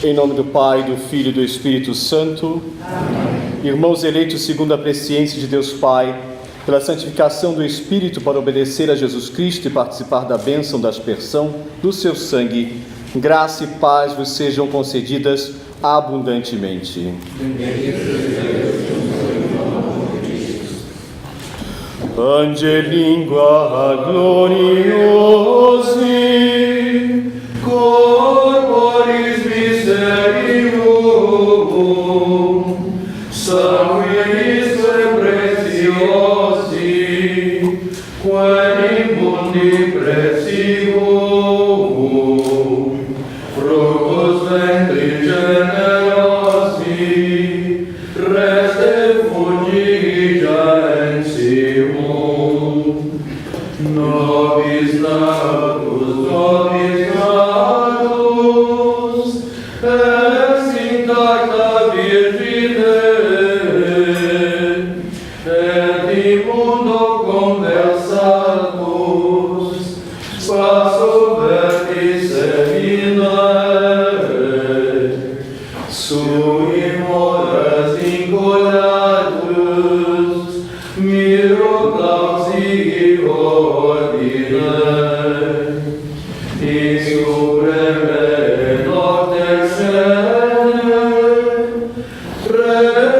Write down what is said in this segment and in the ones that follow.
Em nome do Pai, do Filho e do Espírito Santo. Amém. Irmãos eleitos segundo a presciência de Deus Pai, pela santificação do Espírito para obedecer a Jesus Cristo e participar da bênção da aspersão do seu sangue, graça e paz vos sejam concedidas abundantemente. Angelingua gloriosi, corporis miserium, sanguinis preciosi, quae in mundi precium, fructus ventris generosi, reste fungigensium, nobis natus, ex intacta Virgine, et immundo conversatus, spasso vertis seminae, sui moras incolatus, miro clausi ordine, in supreme nocte scene,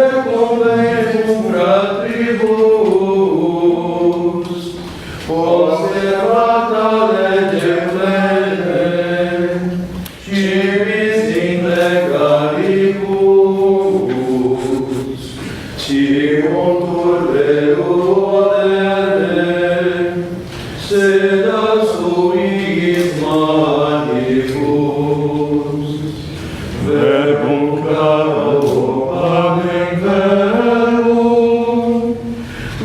reconventum fratribus, observata legem plene, civis in legalibus, ciuntur verudere, seda suis manibus, verbum caro panem verum,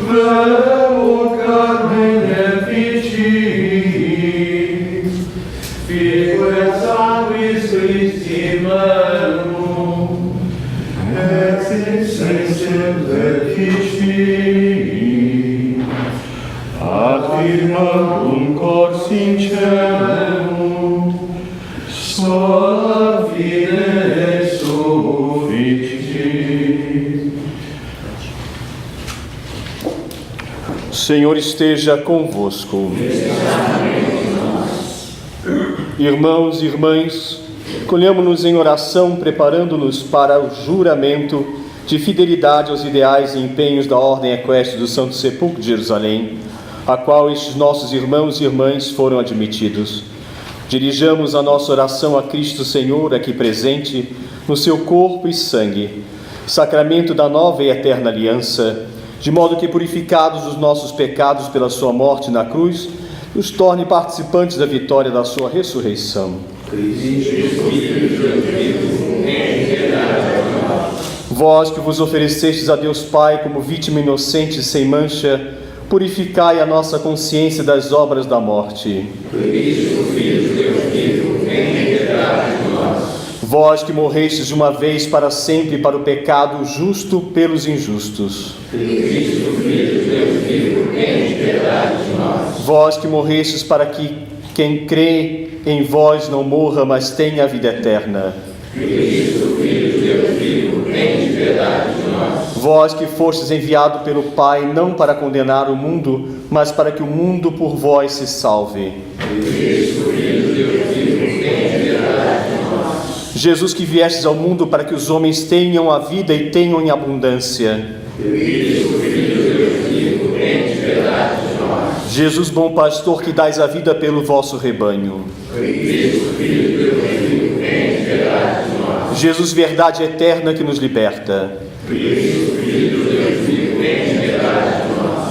verbum carmen efficit, fique sanguis Christi melum, ex insensem efficit, affirmandum cor sincerum, sola fide sufficit. O Senhor esteja convosco. Irmãos e irmãs, colhamo-nos em oração, preparando-nos para o juramento de fidelidade aos ideais e empenhos da Ordem Equestre do Santo Sepulcro de Jerusalém, a qual estes nossos irmãos e irmãs foram admitidos. Dirijamos a nossa oração a Cristo Senhor, aqui presente, no seu corpo e sangue, sacramento da nova e eterna aliança, de modo que, purificados dos nossos pecados pela sua morte na cruz, nos torne participantes da vitória da sua ressurreição. Vós que vos oferecestes a Deus Pai como vítima inocente e sem mancha, purificai a nossa consciência das obras da morte. Vós que morrestes de uma vez para sempre para o pecado, justo pelos injustos. Vós que morrestes para que quem crê em vós não morra, mas tenha a vida eterna. Vós que fostes enviado pelo Pai, não para condenar o mundo, mas para que o mundo por vós se salve. Jesus, que viestes ao mundo para que os homens tenham a vida e tenham em abundância. Jesus, bom pastor, que dais a vida pelo vosso rebanho. Jesus, verdade eterna que nos liberta.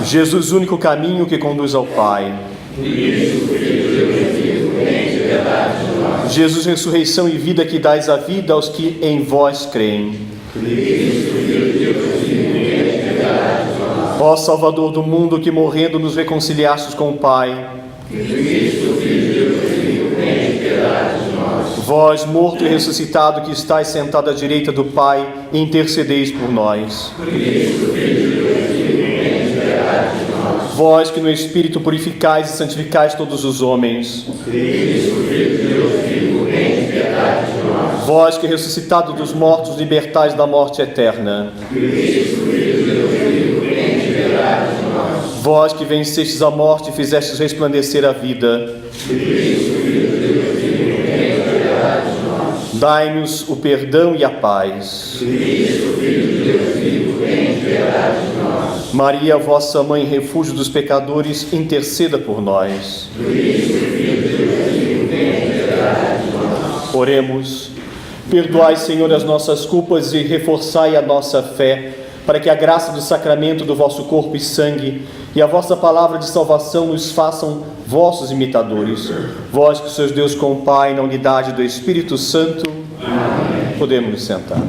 Jesus, único caminho que conduz ao Pai. Jesus, ressurreição e vida que dais a vida aos que em vós creem. Ó Salvador do mundo, que morrendo nos reconciliastes com o Pai. Vós, morto e ressuscitado, que estáis sentado à direita do Pai, intercedeis por nós. Vós que no Espírito purificais e santificais todos os homens. Cristo, Filho de Deus vivo, tem piedade de nós. Vós que ressuscitado dos mortos libertais da morte eterna. Cristo, Filho de Deus vivo, tem piedade de nós. Vós que vencestes a morte e fizestes resplandecer a vida. Cristo, Filho de Deus vivo, tem piedade de nós. Dai-nos o perdão e a paz. Cristo, Filho de Deus vivo, tem piedade de nós. Maria, vossa mãe, refúgio dos pecadores, interceda por nós. Cristo, Filho de Deus vivo, tem piedade de nós. Oremos. Perdoai, Senhor, as nossas culpas e reforçai a nossa fé, para que a graça do sacramento do vosso corpo e sangue e a vossa palavra de salvação nos façam vossos imitadores. Vós que sois Deus com o Pai, na unidade do Espírito Santo. Amém. Podemos nos sentar.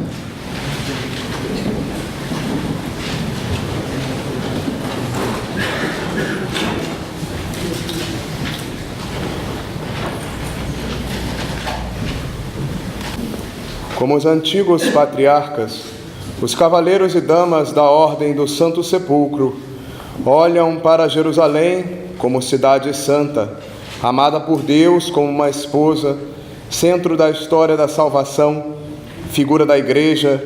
Como os antigos patriarcas, os cavaleiros e damas da Ordem do Santo Sepulcro olham para Jerusalém como cidade santa, amada por Deus como uma esposa, centro da história da salvação, figura da Igreja,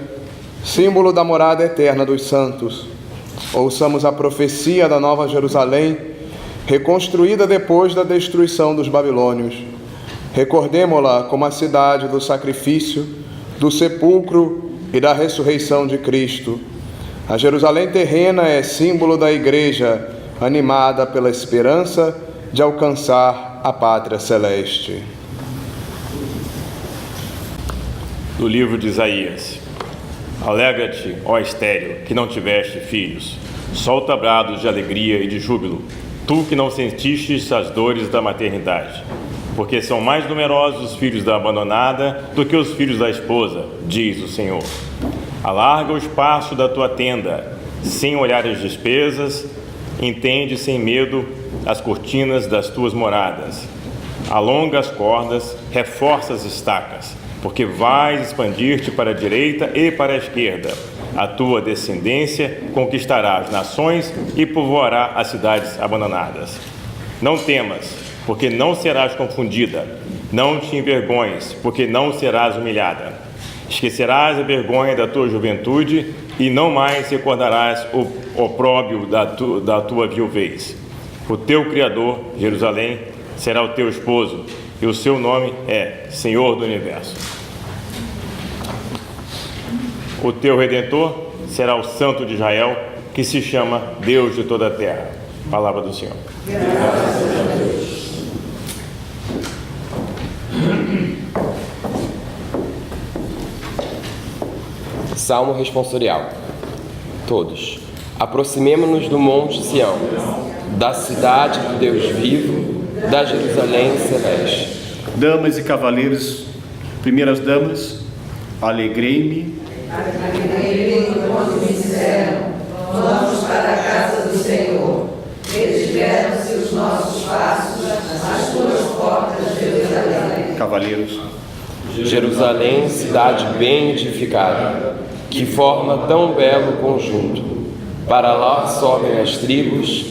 símbolo da morada eterna dos santos. Ouçamos a profecia da Nova Jerusalém, reconstruída depois da destruição dos babilônios. Recordemo-la como a cidade do sacrifício, do sepulcro e da ressurreição de Cristo. A Jerusalém terrena é símbolo da Igreja, animada pela esperança de alcançar a pátria celeste. Do livro de Isaías. Alegra-te, ó estéril, que não tiveste filhos. Solta brados de alegria e de júbilo, tu que não sentistes as dores da maternidade. Porque são mais numerosos os filhos da abandonada do que os filhos da esposa, diz o Senhor. Alarga o espaço da tua tenda, sem olhar as despesas, entende sem medo as cortinas das tuas moradas. Alonga as cordas, reforça as estacas, porque vais expandir-te para a direita e para a esquerda. A tua descendência conquistará as nações e povoará as cidades abandonadas. Não temas, porque não serás confundida. Não te envergonhes, porque não serás humilhada. Esquecerás a vergonha da tua juventude e não mais recordarás o opróbrio da tua viuvez. O teu Criador, Jerusalém, será o teu esposo, e o seu nome é Senhor do Universo. O teu Redentor será o Santo de Israel, que se chama Deus de toda a terra. Palavra do Senhor. Graças a Deus. Salmo responsorial. Todos. Aproximemo-nos do Monte Sião, da cidade do Deus vivo, da Jerusalém celeste. Damas e cavaleiros, primeiras damas, alegrei-me. Alegrei-me quando me disseram: vamos para a casa do Senhor. Retiveram-se os nossos passos, as tuas portas, Jerusalém. Cavaleiros. Jerusalém, cidade bem edificada, que forma tão belo conjunto. Para lá sobem as tribos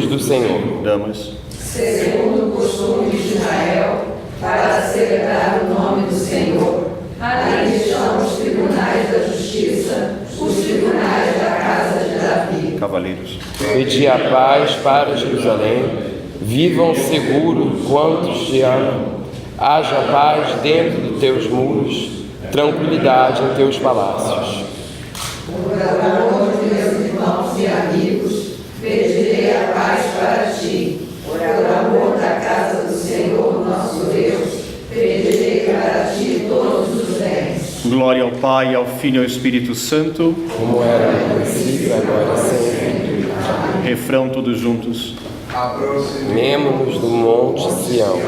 do Senhor. Damas. Segundo o costume de Israel, para celebrar o nome do Senhor, ali estão os tribunais da justiça, os tribunais da casa de Davi. Cavaleiros. Pedi a paz para Jerusalém, vivam seguro quantos te amam. Haja paz dentro dos teus muros, tranquilidade em teus palácios. Por amor de meus irmãos e amigos, pedirei a paz para ti. Por amor da casa do Senhor nosso Deus, pedirei para ti todos os bens. Glória ao Pai, ao Filho e ao Espírito Santo. Como era no princípio, agora e sempre. Refrão todos juntos. Aproximemo-nos do Monte Sião,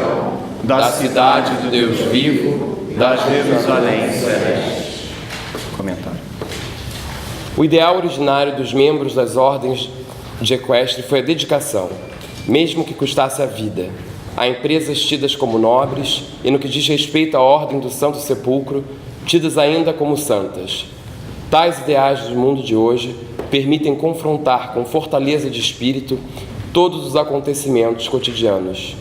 da cidade do Deus vivo, da Jerusalém celeste. Comentário. O ideal originário dos membros das ordens de equestre foi a dedicação, mesmo que custasse a vida, a empresas tidas como nobres e, no que diz respeito à ordem do Santo Sepulcro, tidas ainda como santas. Tais ideais do mundo de hoje permitem confrontar com fortaleza de espírito todos os acontecimentos cotidianos,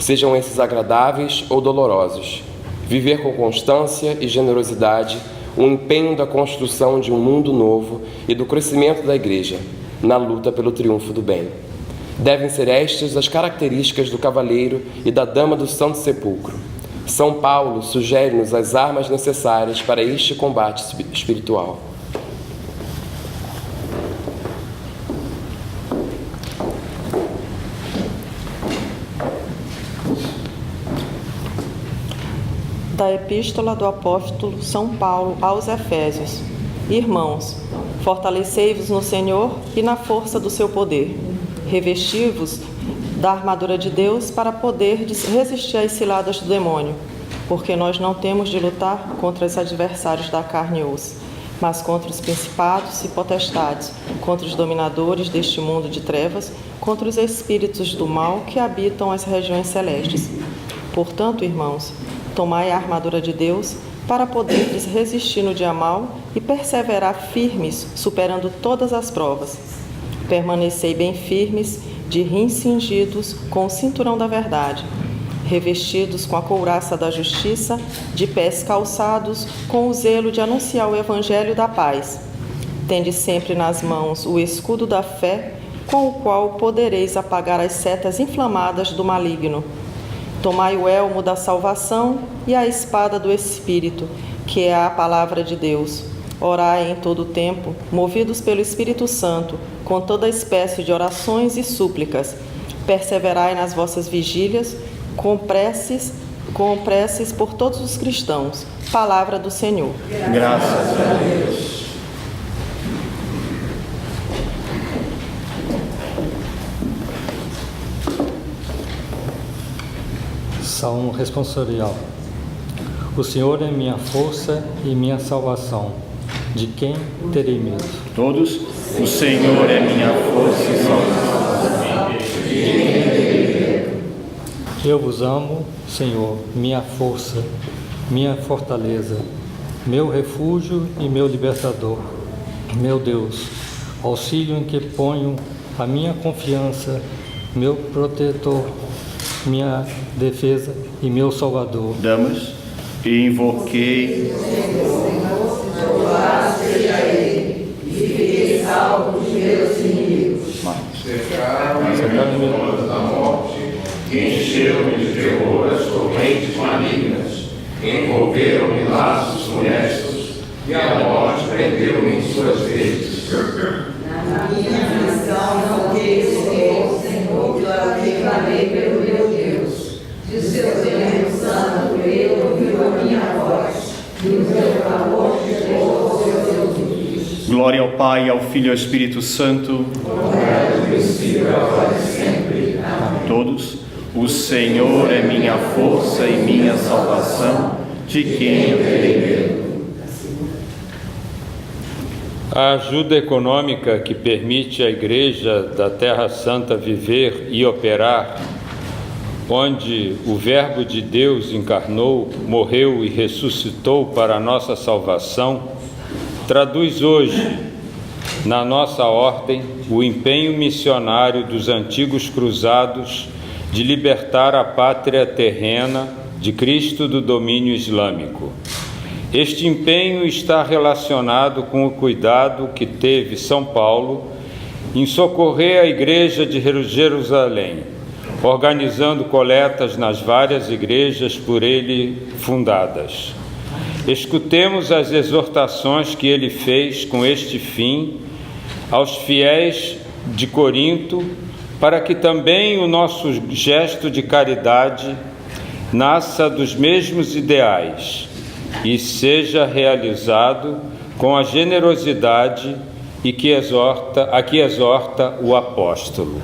sejam esses agradáveis ou dolorosos. Viver com constância e generosidade o empenho da construção de um mundo novo e do crescimento da Igreja, na luta pelo triunfo do bem. Devem ser estas as características do cavaleiro e da dama do Santo Sepulcro. São Paulo sugere-nos as armas necessárias para este combate espiritual. Da Epístola do Apóstolo São Paulo aos Efésios. Irmãos, fortalecei-vos no Senhor e na força do seu poder. Revesti-vos da armadura de Deus para poderdes resistir às ciladas do demônio, porque nós não temos de lutar contra os adversários da carne e osso, mas contra os principados e potestades, contra os dominadores deste mundo de trevas, contra os espíritos do mal que habitam as regiões celestes. Portanto, irmãos, tomai a armadura de Deus para poderes resistir no dia mau e perseverar firmes, superando todas as provas. Permanecei bem firmes, de rins cingidos com o cinturão da verdade, revestidos com a couraça da justiça, de pés calçados com o zelo de anunciar o evangelho da paz. Tende sempre nas mãos o escudo da fé, com o qual podereis apagar as setas inflamadas do maligno. Tomai o elmo da salvação e a espada do Espírito, que é a palavra de Deus. Orai em todo o tempo, movidos pelo Espírito Santo, com toda espécie de orações e súplicas. Perseverai nas vossas vigílias, com preces por todos os cristãos. Palavra do Senhor. Graças a Deus. Salmo responsorial. O Senhor é minha força e minha salvação. De quem terei medo? Todos, o Senhor é minha força e salvação. De quem terei medo? Eu vos amo, Senhor, minha força, minha fortaleza, meu refúgio e meu libertador. Meu Deus, auxílio em que ponho a minha confiança, meu protetor, minha defesa e meu salvador. Damas, e invoquei Louvado seja Ele, e fiquei salvo dos meus inimigos. Cercaram-me da morte, encheram-me de terror as correntes malignas, envolveram-me laços funestos, e a morte prendeu-me em suas redes. Na minha aflição não dei o Senhor, e clamei pelo meu Deus. De seu terreno santo ele ouviu a minha voz, e o meu clamor chegou aos seus ouvidos. glória ao Pai, ao Filho e ao Espírito Santo. Todos, o Senhor é minha força e minha salvação, de quem eu terei medo? A ajuda econômica que permite à Igreja da Terra Santa viver e operar, onde o Verbo de Deus encarnou, morreu e ressuscitou para a nossa salvação, traduz hoje, na nossa ordem, o empenho missionário dos antigos cruzados de libertar a pátria terrena de Cristo do domínio islâmico. Este empenho está relacionado com o cuidado que teve São Paulo em socorrer a Igreja de Jerusalém, organizando coletas nas várias igrejas por ele fundadas. Escutemos as exortações que ele fez com este fim aos fiéis de Corinto, para que também o nosso gesto de caridade nasça dos mesmos ideais e seja realizado com a generosidade a que exorta o apóstolo.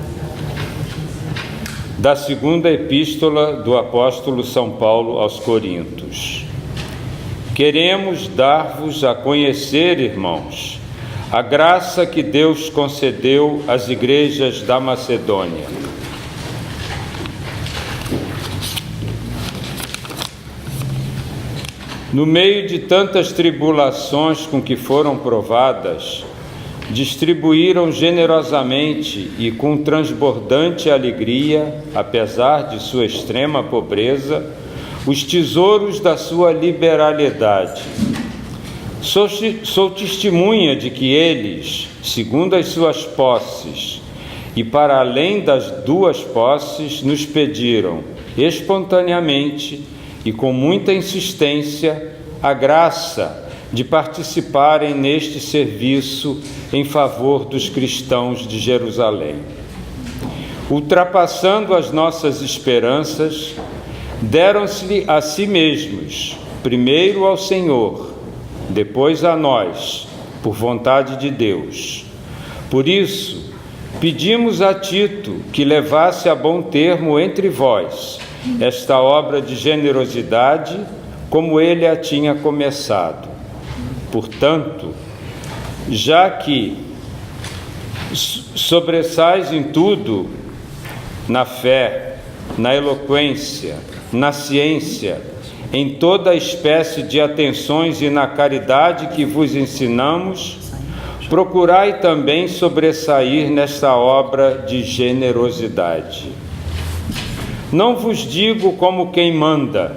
Da segunda epístola do apóstolo São Paulo aos Coríntios. Queremos dar-vos a conhecer, irmãos, a graça que Deus concedeu às igrejas da Macedônia. No meio de tantas tribulações com que foram provadas, distribuíram generosamente e com transbordante alegria, apesar de sua extrema pobreza, os tesouros da sua liberalidade. Sou testemunha de que eles, segundo as suas posses, e para além das 2 posses, nos pediram espontaneamente e com muita insistência a graça de participarem neste serviço em favor dos cristãos de Jerusalém. Ultrapassando as nossas esperanças, deram-se a si mesmos, primeiro ao Senhor, depois a nós, por vontade de Deus. Por isso, pedimos a Tito que levasse a bom termo entre vós esta obra de generosidade, como ele a tinha começado. Portanto, já que sobressais em tudo, na fé, na eloquência, na ciência, em toda espécie de atenções e na caridade que vos ensinamos, procurai também sobressair nesta obra de generosidade. Não vos digo como quem manda,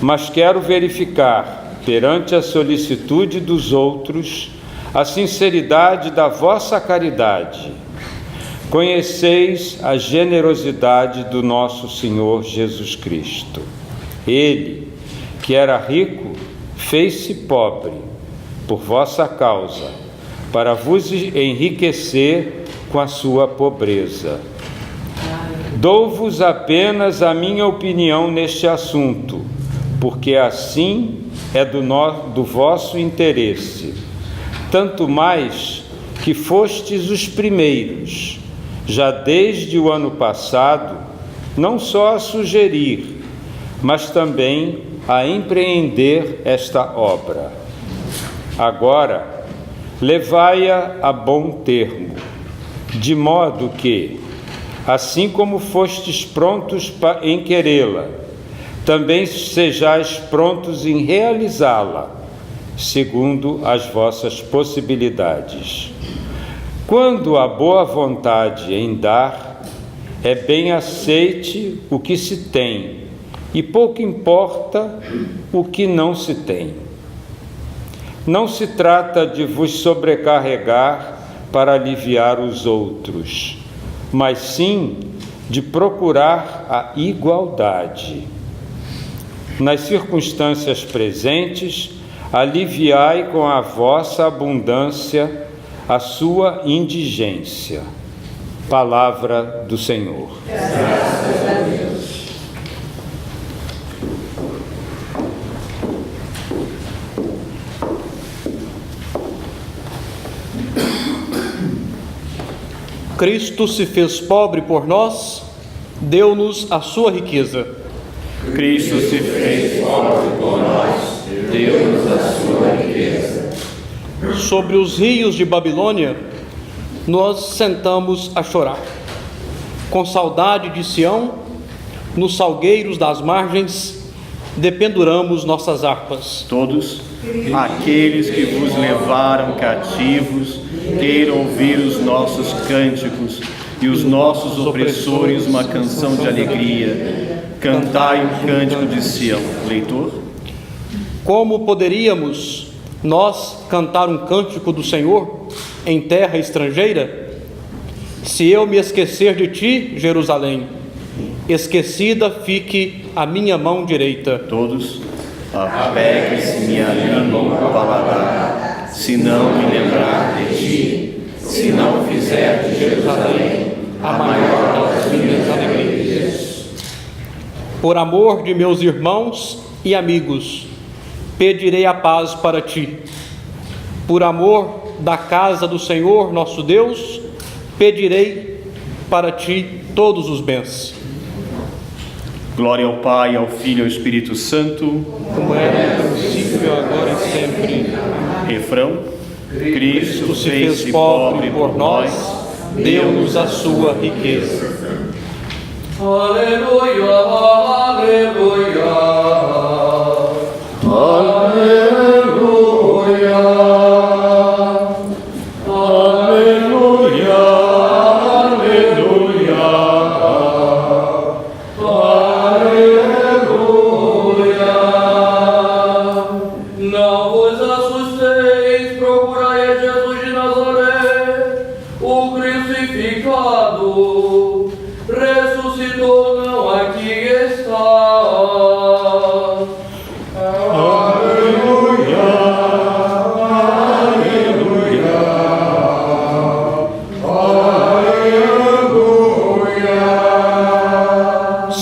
mas quero verificar, perante a solicitude dos outros, a sinceridade da vossa caridade. Conheceis a generosidade do nosso Senhor Jesus Cristo. Ele, que era rico, fez-se pobre por vossa causa, para vos enriquecer com a sua pobreza. Dou-vos apenas a minha opinião neste assunto, porque assim é do vosso interesse, tanto mais que fostes os primeiros, já desde o ano passado, não só a sugerir, mas também a empreender esta obra. Agora, levai-a a bom termo, de modo que, assim como fostes prontos em querê-la, também sejais prontos em realizá-la, segundo as vossas possibilidades. Quando há boa vontade em dar, é bem aceite o que se tem, e pouco importa o que não se tem. Não se trata de vos sobrecarregar para aliviar os outros, mas sim de procurar a igualdade. Nas circunstâncias presentes, aliviai com a vossa abundância a sua indigência. Palavra do Senhor. Graças a Deus. Cristo se fez pobre por nós, deu-nos a sua riqueza. Cristo se fez pobre por nós, deu-nos a sua riqueza. Sobre os rios de Babilônia, nós sentamos a chorar. Com saudade de Sião, nos salgueiros das margens, dependuramos nossas harpas. Todos aqueles que vos levaram cativos, queiram ouvir os nossos cânticos e os nossos opressores uma canção de alegria. Cantai um cântico de Sião. Leitor. Como poderíamos nós cantar um cântico do Senhor em terra estrangeira? Se eu me esquecer de ti, Jerusalém, esquecida fique a minha mão direita. Todos. Apegue-se minha língua ao paladar, se não me lembrar de ti, se não fizer de Jerusalém a maior das minhas alegrias. Por amor de meus irmãos e amigos, pedirei a paz para ti. Por amor da casa do Senhor nosso Deus, pedirei para ti todos os bens. Glória ao Pai, ao Filho e ao Espírito Santo, como era no princípio, agora e sempre. Refrão. Cristo se fez pobre por nós, deu-nos a sua riqueza. Aleluia, aleluia,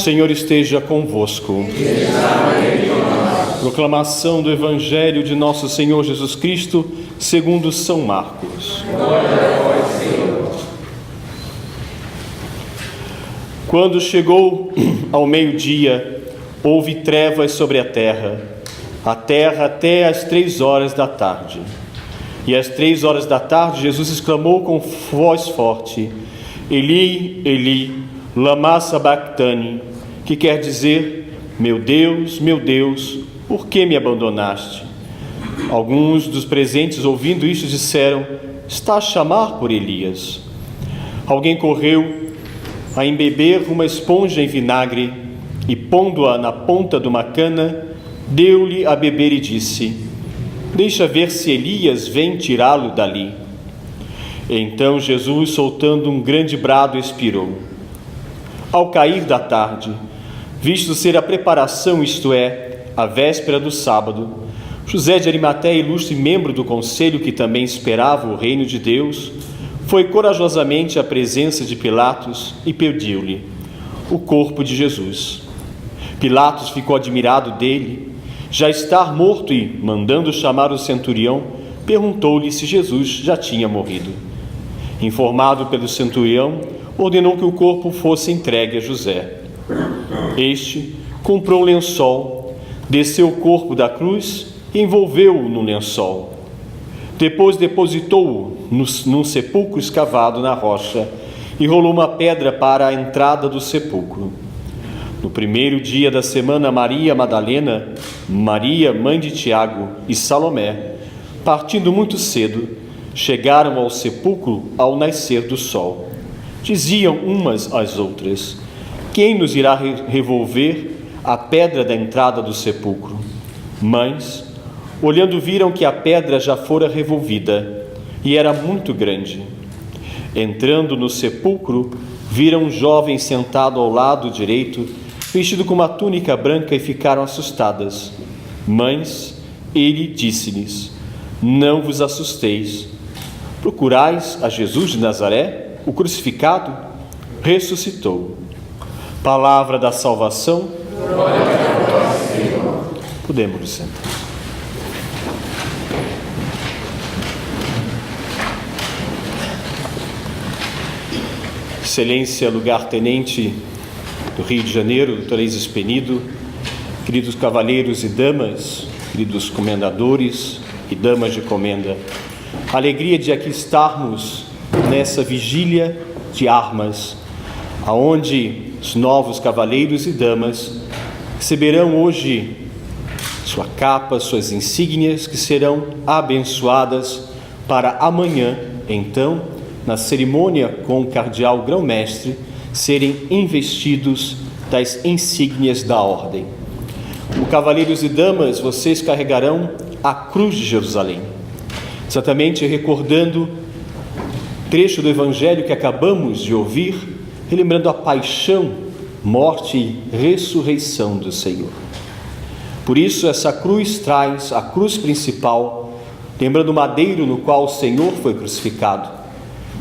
Senhor esteja convosco. Proclamação do Evangelho de nosso Senhor Jesus Cristo, segundo São Marcos. Quando chegou ao meio-dia, houve trevas sobre a terra até às 3 horas da tarde. E às 3 horas da tarde, Jesus exclamou com voz forte: Eli, Eli, lama sabachthani, que quer dizer: meu Deus, por que me abandonaste? Alguns dos presentes, ouvindo isto, disseram: está a chamar por Elias. Alguém correu a embeber uma esponja em vinagre e, pondo-a na ponta de uma cana, deu-lhe a beber e disse: deixa ver se Elias vem tirá-lo dali. Então Jesus, soltando um grande brado, expirou. Ao cair da tarde, visto ser a preparação, isto é, a véspera do sábado, José de Arimateia, ilustre membro do conselho que também esperava o reino de Deus, foi corajosamente à presença de Pilatos e pediu-lhe o corpo de Jesus. Pilatos ficou admirado dele, já estar morto, e, mandando chamar o centurião, perguntou-lhe se Jesus já tinha morrido. Informado pelo centurião, ordenou que o corpo fosse entregue a José. Este comprou um lençol, desceu o corpo da cruz e envolveu-o no lençol. Depois depositou-o num sepulcro escavado na rocha e rolou uma pedra para a entrada do sepulcro. No primeiro dia da semana, Maria Madalena, Maria, mãe de Tiago, e Salomé, partindo muito cedo, chegaram ao sepulcro ao nascer do sol. Diziam umas às outras: quem nos irá revolver a pedra da entrada do sepulcro? Mas, olhando, viram que a pedra já fora revolvida e era muito grande. Entrando no sepulcro, viram um jovem sentado ao lado direito, vestido com uma túnica branca, e ficaram assustadas. Mas ele disse-lhes: não vos assusteis. Procurais a Jesus de Nazaré, o crucificado? Ressuscitou. Palavra da salvação. Glória a vós, Senhor. Podemos nos sentar. Excelência, lugar-tenente do Rio de Janeiro, doutor Isis Penido, queridos cavalheiros e damas, queridos comendadores e damas de comenda, a alegria de aqui estarmos nessa vigília de armas, aonde os novos cavaleiros e damas receberão hoje sua capa, suas insígnias, que serão abençoadas para amanhã, então, na cerimônia com o cardeal grão-mestre, serem investidos das insígnias da ordem. Como cavaleiros e damas, vocês carregarão a cruz de Jerusalém, exatamente recordando trecho do Evangelho que acabamos de ouvir, relembrando a paixão, morte e ressurreição do Senhor. Por isso, essa cruz traz a cruz principal, lembrando o madeiro no qual o Senhor foi crucificado,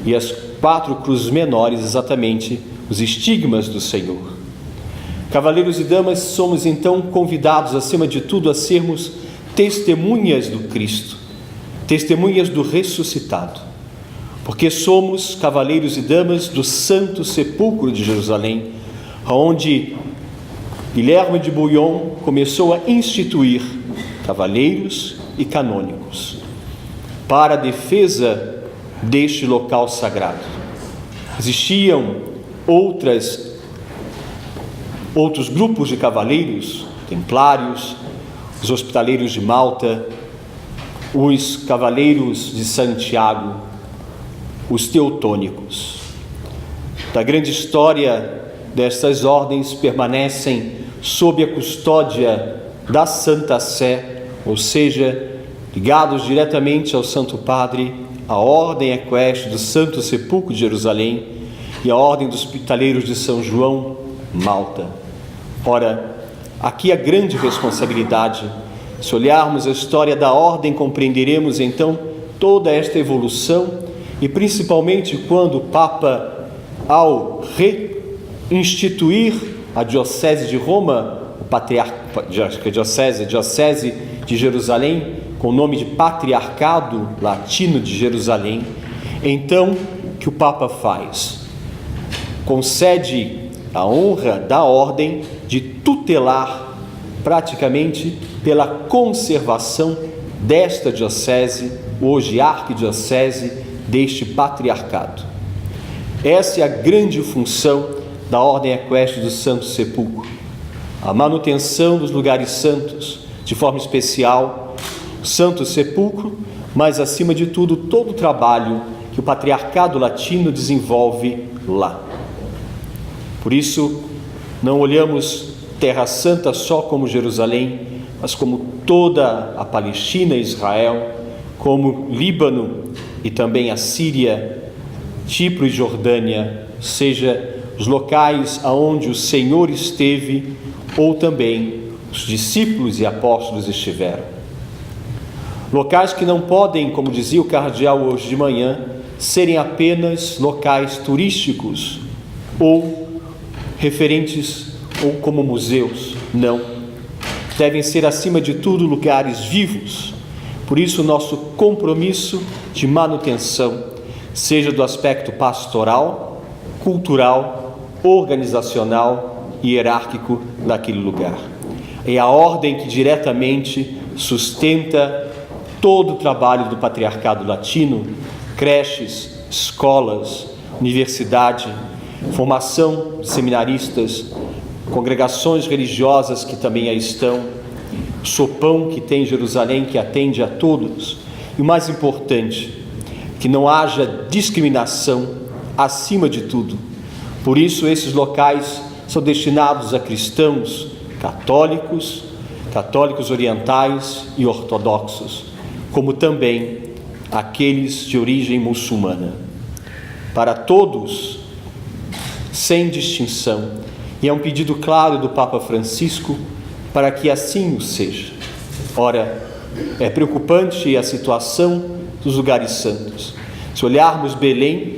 e as 4 cruzes menores, exatamente os estigmas do Senhor. Cavaleiros e damas, somos então convidados, acima de tudo, a sermos testemunhas do Cristo, testemunhas do ressuscitado, porque somos cavaleiros e damas do Santo Sepulcro de Jerusalém, onde Guilherme de Bouillon começou a instituir cavaleiros e canônicos para a defesa deste local sagrado. Existiam outros grupos de cavaleiros, templários, os hospitaleiros de Malta, os cavaleiros de Santiago, os teutônicos. Da grande história destas ordens permanecem sob a custódia da Santa Sé, ou seja, ligados diretamente ao Santo Padre, a Ordem Equestre do Santo Sepulcro de Jerusalém e a Ordem dos Hospitaleiros de São João, Malta. Ora, aqui a grande responsabilidade. Se olharmos a história da ordem, compreenderemos então toda esta evolução, e principalmente quando o Papa, ao reinstituir a Diocese de Roma, a Diocese de Jerusalém, com o nome de Patriarcado Latino de Jerusalém, então que o Papa faz? Concede a honra da ordem de tutelar praticamente pela conservação desta diocese, hoje arquidiocese, deste patriarcado. Essa é a grande função da Ordem Equestre do Santo Sepulcro, a manutenção dos lugares santos, de forma especial o Santo Sepulcro, mas acima de tudo todo o trabalho que o Patriarcado Latino desenvolve lá. Por isso, não olhamos Terra Santa só como Jerusalém, mas como toda a Palestina e Israel, como Líbano e também a Síria, Chipre e Jordânia, seja os locais aonde o Senhor esteve ou também os discípulos e apóstolos estiveram. Locais que não podem, como dizia o cardeal hoje de manhã, serem apenas locais turísticos ou referentes ou como museus, não. Devem ser, acima de tudo, lugares vivos. Por isso, o nosso compromisso de manutenção, seja do aspecto pastoral, cultural, organizacional e hierárquico daquele lugar. É a ordem que diretamente sustenta todo o trabalho do Patriarcado Latino, creches, escolas, universidade, formação de seminaristas, congregações religiosas que também aí estão, sopão que tem em Jerusalém, que atende a todos. E o mais importante, que não haja discriminação acima de tudo. Por isso, esses locais são destinados a cristãos católicos, católicos orientais e ortodoxos, como também aqueles de origem muçulmana. Para todos, sem distinção. E é um pedido claro do Papa Francisco para que assim o seja. Ora, é preocupante a situação dos lugares santos. Se olharmos Belém,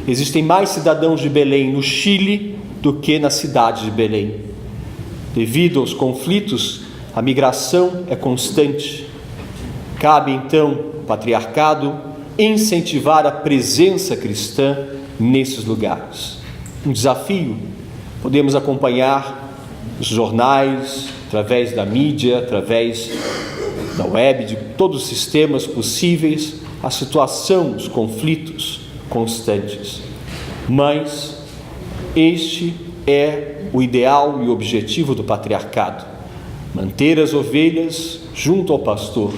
existem mais cidadãos de Belém no Chile do que na cidade de Belém. Devido aos conflitos, a migração é constante. Cabe então ao patriarcado incentivar a presença cristã nesses lugares. Um desafio. Podemos acompanhar os jornais, através da mídia, através da web, de todos os sistemas possíveis, a situação, os conflitos constantes. Mas este é o ideal e o objetivo do patriarcado: manter as ovelhas junto ao pastor,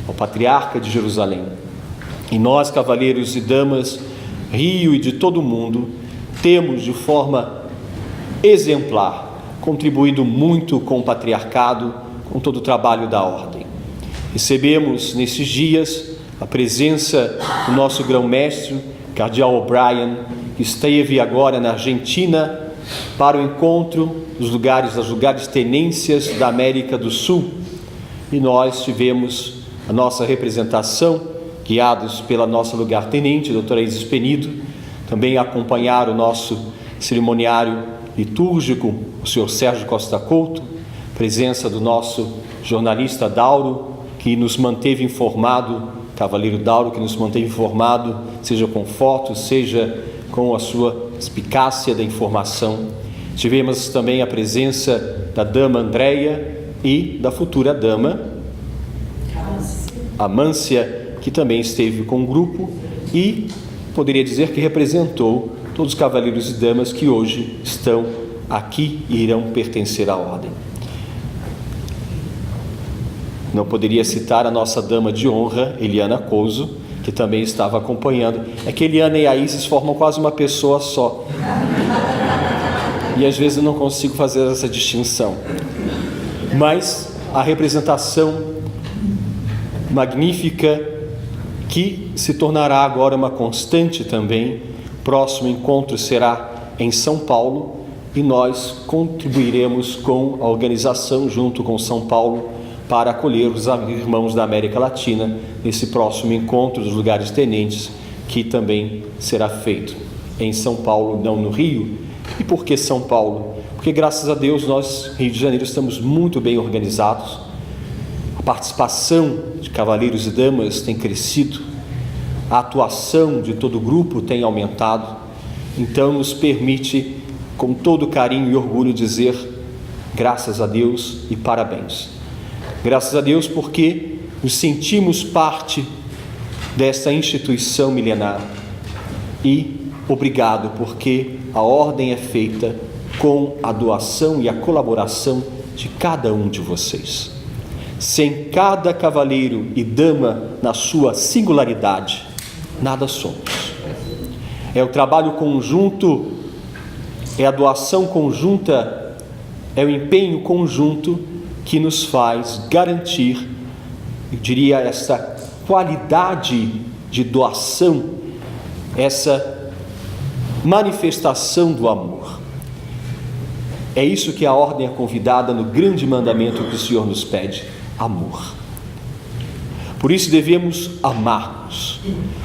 ao patriarca de Jerusalém. E nós, cavaleiros e damas, Rio e de todo o mundo, temos de forma exemplar contribuído muito com o patriarcado, com todo o trabalho da ordem. Recebemos nesses dias a presença do nosso grão-mestre, cardeal O'Brien, que esteve agora na Argentina para o encontro das lugares tenências da América do Sul. E nós tivemos a nossa representação, guiados pela nossa lugar-tenente, doutora Isis Penido, também acompanhar o nosso cerimoniário litúrgico, o senhor Sérgio Costa Couto, presença do nosso jornalista Dauro, que nos manteve informado, cavaleiro Dauro, que nos manteve informado, seja com fotos, seja com a sua expicácia da informação. Tivemos também a presença da dama Andréia e da futura dama Amância, que também esteve com o grupo e poderia dizer que representou todos os cavaleiros e damas que hoje estão aqui e irão pertencer à ordem. Não poderia citar a nossa dama de honra, Eliana Couso, que também estava acompanhando. É que Eliana e a Isis formam quase uma pessoa só. E às vezes eu não consigo fazer essa distinção. Mas a representação magnífica que se tornará agora uma constante também. Próximo encontro será em São Paulo, e nós contribuiremos com a organização junto com São Paulo para acolher os irmãos da América Latina nesse próximo encontro dos lugares tenentes, que também será feito em São Paulo, não no Rio. E por que São Paulo? Porque graças a Deus nós, Rio de Janeiro, estamos muito bem organizados. A participação de cavaleiros e damas tem crescido, a atuação de todo o grupo tem aumentado, então nos permite, com todo carinho e orgulho, dizer graças a Deus e parabéns. Graças a Deus porque nos sentimos parte dessa instituição milenar, e obrigado porque a ordem é feita com a doação e a colaboração de cada um de vocês. Sem cada cavaleiro e dama na sua singularidade, nada somos. É o trabalho conjunto, é a doação conjunta, é o empenho conjunto que nos faz garantir, eu diria, essa qualidade de doação, essa manifestação do amor. É isso que a ordem é convidada no grande mandamento que o Senhor nos pede: amor. Por isso devemos amar-nos,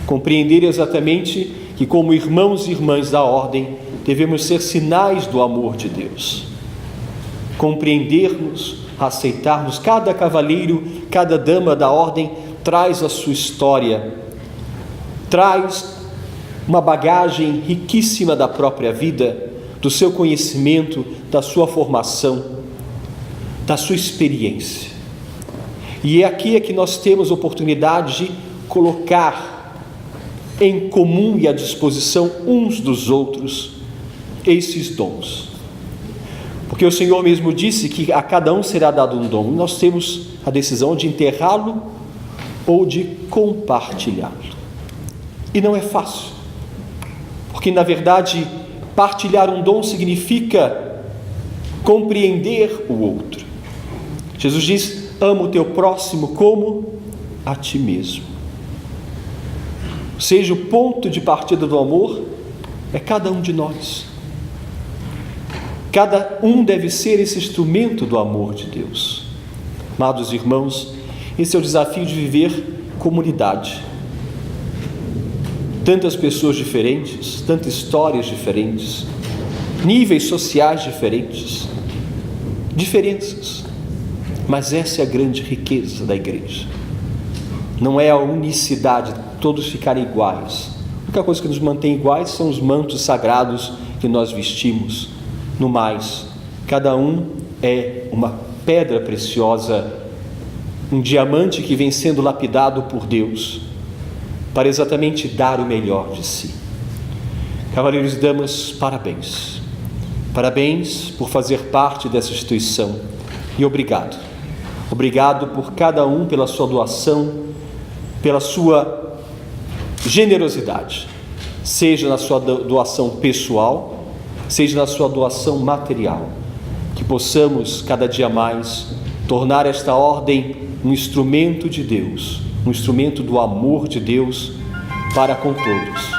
compreender exatamente que, como irmãos e irmãs da ordem, devemos ser sinais do amor de Deus, compreendermos, aceitarmos. Cada cavaleiro, cada dama da ordem traz a sua história, traz uma bagagem riquíssima da própria vida, do seu conhecimento, da sua formação, da sua experiência. E é aqui que nós temos a oportunidade de colocar em comum e à disposição uns dos outros esses dons. Porque o Senhor mesmo disse que a cada um será dado um dom, e nós temos a decisão de enterrá-lo ou de compartilhá-lo. E não é fácil, porque na verdade partilhar um dom significa compreender o outro. Jesus diz: ama o teu próximo como a ti mesmo. Ou seja, o ponto de partida do amor é cada um de nós. Cada um deve ser esse instrumento do amor de Deus. Amados irmãos, esse é o desafio de viver comunidade. Tantas pessoas diferentes, tantas histórias diferentes, níveis sociais diferentes, diferenças. Mas essa é a grande riqueza da igreja. Não é a unicidade, todos ficarem iguais. A única coisa que nos mantém iguais são os mantos sagrados que nós vestimos. No mais, cada um é uma pedra preciosa, um diamante que vem sendo lapidado por Deus, para exatamente dar o melhor de si. Cavaleiros e damas, parabéns. Parabéns por fazer parte dessa instituição. E obrigado. Obrigado por cada um, pela sua doação, pela sua generosidade, seja na sua doação pessoal, seja na sua doação material. Que possamos cada dia mais tornar esta ordem um instrumento de Deus, um instrumento do amor de Deus para com todos.